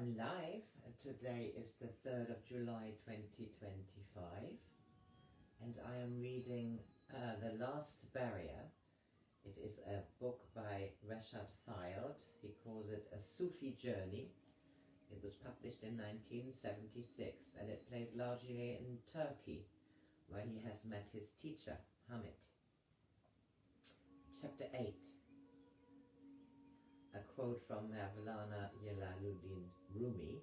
I'm live. Today is the 3rd of July 2025 and I am reading The Last Barrier. It is a book by Reshad Feilds. He calls it a Sufi journey. It was published in 1976 and it plays largely in Turkey, where he has met his teacher, Hamid. Chapter 8. A quote from Mevlana Jalaluddin Rumi.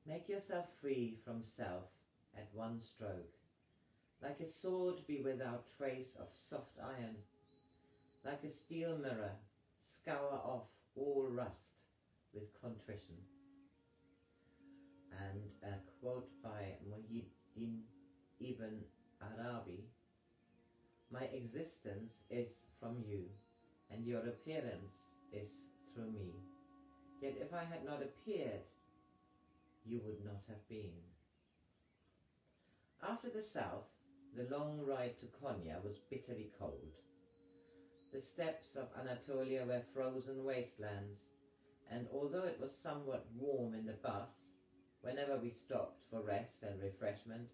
Make yourself free from self at one stroke. Like a sword be without trace of soft iron. Like a steel mirror, scour off all rust with contrition. And a quote by Muhyiddin Ibn Arabi. My existence is from you, and your appearance is through me. Yet if I had not appeared, you would not have been. After the south, the long ride to Konya was bitterly cold. The steppes of Anatolia were frozen wastelands, and although it was somewhat warm in the bus, whenever we stopped for rest and refreshment,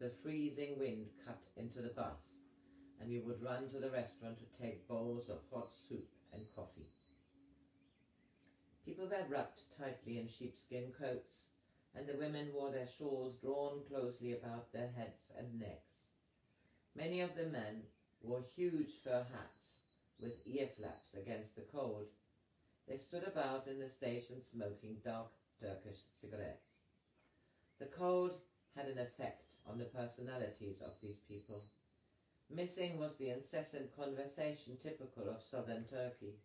the freezing wind cut into the bus, and we would run to the restaurant to take bowls of hot soup and coffee. People were wrapped tightly in sheepskin coats, and the women wore their shawls drawn closely about their heads and necks. Many of the men wore huge fur hats with ear flaps against the cold. They stood about in the station smoking dark Turkish cigarettes. The cold had an effect on the personalities of these people. Missing was the incessant conversation typical of southern Turkey.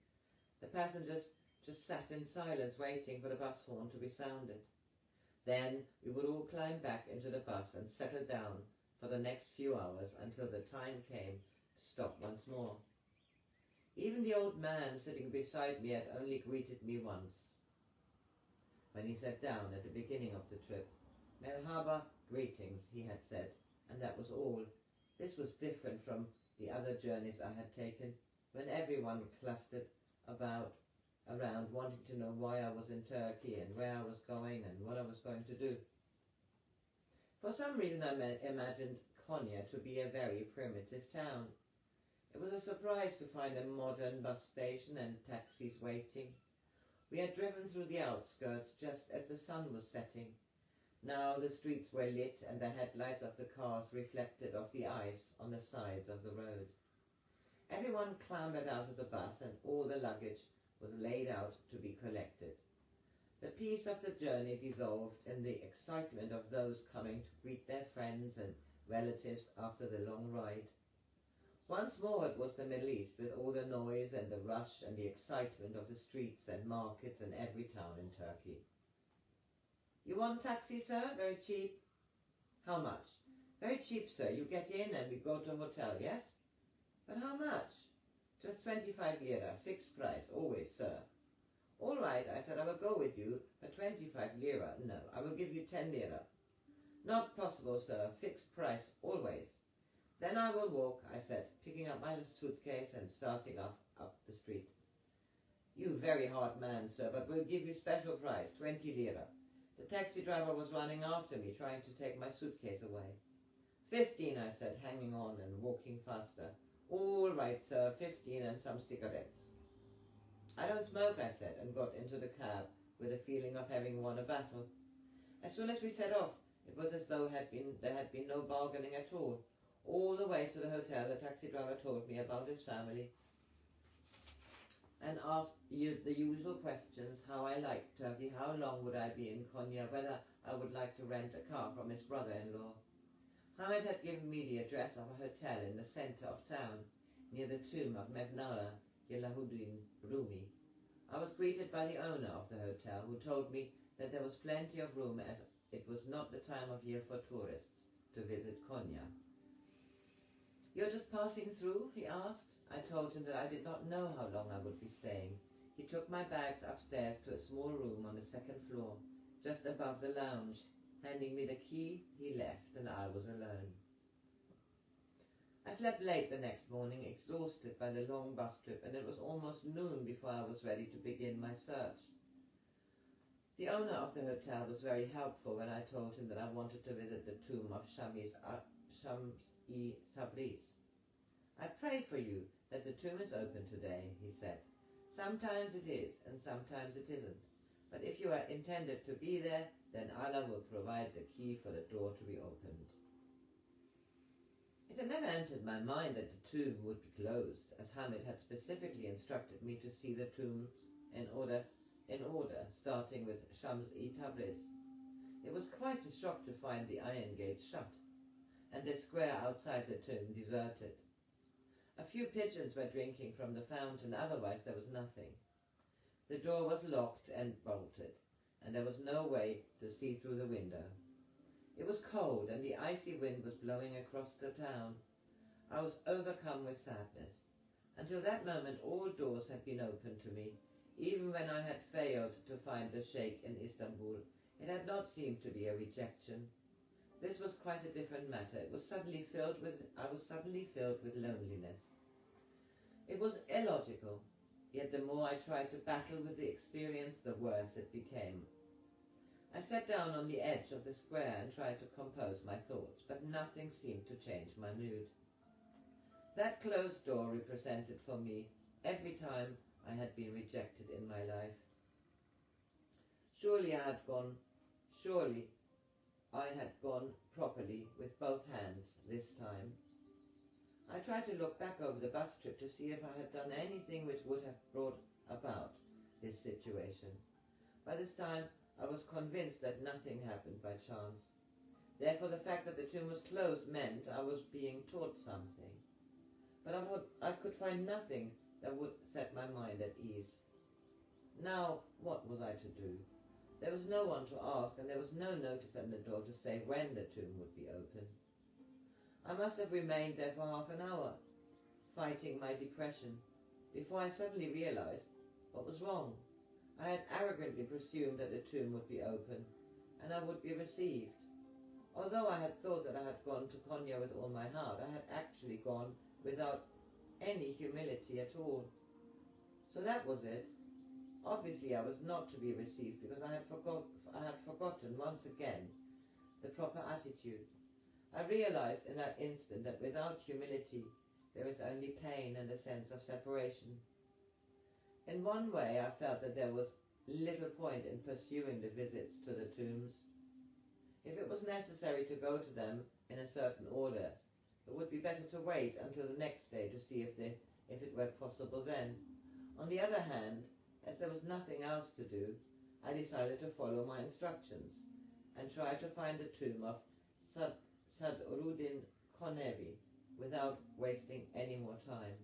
The passengers just sat in silence waiting for the bus horn to be sounded. Then we would all climb back into the bus and settle down for the next few hours until the time came to stop once more. Even the old man sitting beside me had only greeted me once, when he sat down at the beginning of the trip. Merhaba, greetings, he had said, and that was all. This was different from the other journeys I had taken, when everyone clustered around wanting to know why I was in Turkey and where I was going and what I was going to do. For some reason I imagined Konya to be a very primitive town. It was a surprise to find a modern bus station and taxis waiting. We had driven through the outskirts just as the sun was setting. Now the streets were lit and the headlights of the cars reflected off the ice on the sides of the road. Everyone clambered out of the bus and all the luggage was laid out to be collected. The peace of the journey dissolved in the excitement of those coming to greet their friends and relatives after the long ride. Once more it was the Middle East, with all the noise and the rush and the excitement of the streets and markets in every town in Turkey. You want taxi, sir? Very cheap. How much? Very cheap, sir. You get in and we go to a hotel, yes? But how much? Just 25 lira, fixed price, always, sir. All right, I said, I will go with you, but 25 lira, no, I will give you 10 lira. Not possible, sir, fixed price, always. Then I will walk, I said, picking up my little suitcase and starting off up the street. You very hard man, sir, but we'll give you special price, 20 lira. The taxi driver was running after me, trying to take my suitcase away. 15, I said, hanging on and walking faster. All right, sir, 15 and some cigarettes. I don't smoke, I said, and got into the cab with a feeling of having won a battle. As soon as we set off, it was as though there had been no bargaining at all. All the way to the hotel, the taxi driver told me about his family and asked the usual questions: how I liked Turkey, how long would I be in Konya, whether I would like to rent a car from his brother-in-law. Hamid had given me the address of a hotel in the centre of town, near the tomb of Mevlana Jalaluddin Rumi. I was greeted by the owner of the hotel, who told me that there was plenty of room as it was not the time of year for tourists to visit Konya. You're just passing through? He asked. I told him that I did not know how long I would be staying. He took my bags upstairs to a small room on the second floor, just above the lounge. Handing me the key, he left, and I was alone. I slept late the next morning, exhausted by the long bus trip, and it was almost noon before I was ready to begin my search. The owner of the hotel was very helpful when I told him that I wanted to visit the tomb of Shams-i Tabriz. "I pray for you that the tomb is open today," he said. "Sometimes it is, and sometimes it isn't. But if you are intended to be there, then Allah will provide the key for the door to be opened." It had never entered my mind that the tomb would be closed, as Hamid had specifically instructed me to see the tombs in order, starting with Shams-i Tabriz. It was quite a shock to find the iron gates shut, and the square outside the tomb deserted. A few pigeons were drinking from the fountain, otherwise there was nothing. The door was locked and bolted, and there was no way to see through the window. It was cold, and the icy wind was blowing across the town. I was overcome with sadness. Until that moment all doors had been open to me. Even when I had failed to find the Sheikh in Istanbul, it had not seemed to be a rejection. This was quite a different matter. I was suddenly filled with loneliness. It was illogical, yet the more I tried to battle with the experience, the worse it became. I sat down on the edge of the square and tried to compose my thoughts, but nothing seemed to change my mood. That closed door represented for me every time I had been rejected in my life. Surely I had gone properly with both hands this time. I tried to look back over the bus trip to see if I had done anything which would have brought about this situation. By this time, I was convinced that nothing happened by chance. Therefore, the fact that the tomb was closed meant I was being taught something. But I could find nothing that would set my mind at ease. Now, what was I to do? There was no one to ask, and there was no notice at the door to say when the tomb would be open. I must have remained there for half an hour, fighting my depression, before I suddenly realized what was wrong. I had arrogantly presumed that the tomb would be open, and I would be received. Although I had thought that I had gone to Konya with all my heart, I had actually gone without any humility at all. So that was it. Obviously I was not to be received because I had forgotten once again the proper attitude. I realized in that instant that without humility there is only pain and a sense of separation. In one way I felt that there was little point in pursuing the visits to the tombs. If it was necessary to go to them in a certain order, it would be better to wait until the next day to see if it were possible then. On the other hand, as there was nothing else to do, I decided to follow my instructions and try to find the tomb of Sadruddin Konevi without wasting any more time.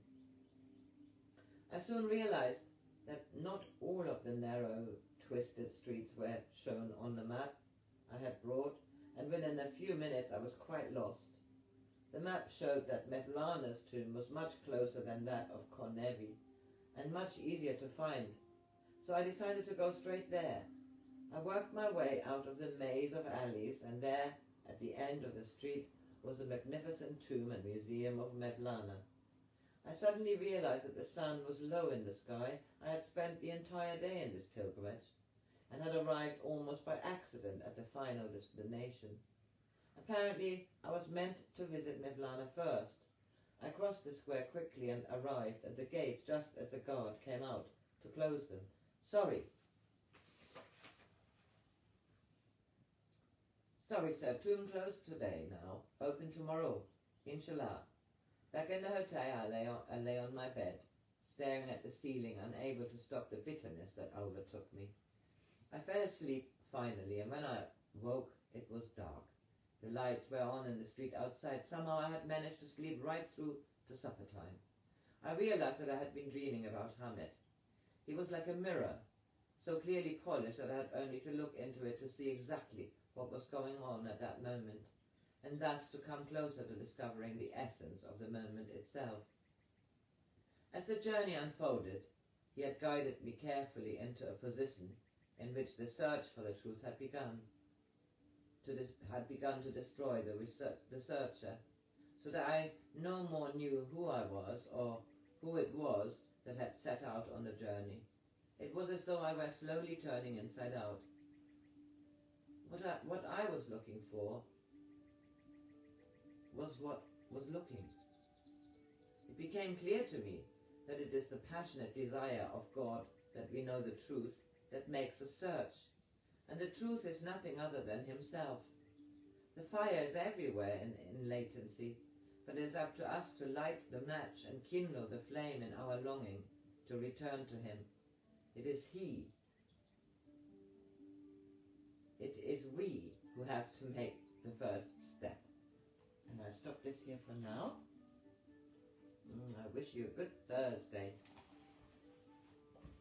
I soon realized that not all of the narrow, twisted streets were shown on the map I had brought, and within a few minutes I was quite lost. The map showed that Mevlana's tomb was much closer than that of Konevi, and much easier to find, so I decided to go straight there. I worked my way out of the maze of alleys, and there, at the end of the street, was the magnificent tomb and museum of Mevlana. I suddenly realized that the sun was low in the sky. I had spent the entire day in this pilgrimage, and had arrived almost by accident at the final destination. Apparently, I was meant to visit Mevlana first. I crossed the square quickly and arrived at the gates just as the guard came out to close them. Sorry, sir, tomb closed today now, open tomorrow, inshallah. Back in the hotel, I lay on my bed, staring at the ceiling, unable to stop the bitterness that overtook me. I fell asleep finally, and when I woke, it was dark. The lights were on in the street outside. Somehow I had managed to sleep right through to supper time. I realized that I had been dreaming about Hamid. He was like a mirror, so clearly polished that I had only to look into it to see exactly what was going on at that moment, and thus to come closer to discovering the essence of the moment itself. As the journey unfolded, he had guided me carefully into a position in which the search for the truth had begun to destroy the searcher, so that I no more knew who I was or who it was that had set out on the journey. It was as though I were slowly turning inside out. What I was looking for was what was looking. It became clear to me that it is the passionate desire of God that we know the truth that makes us search, and the truth is nothing other than himself. The fire is everywhere in latency, but it is up to us to light the match and kindle the flame in our longing to return to him. It is we who have to make the first step. And I stop this here for now. I wish you a good Thursday.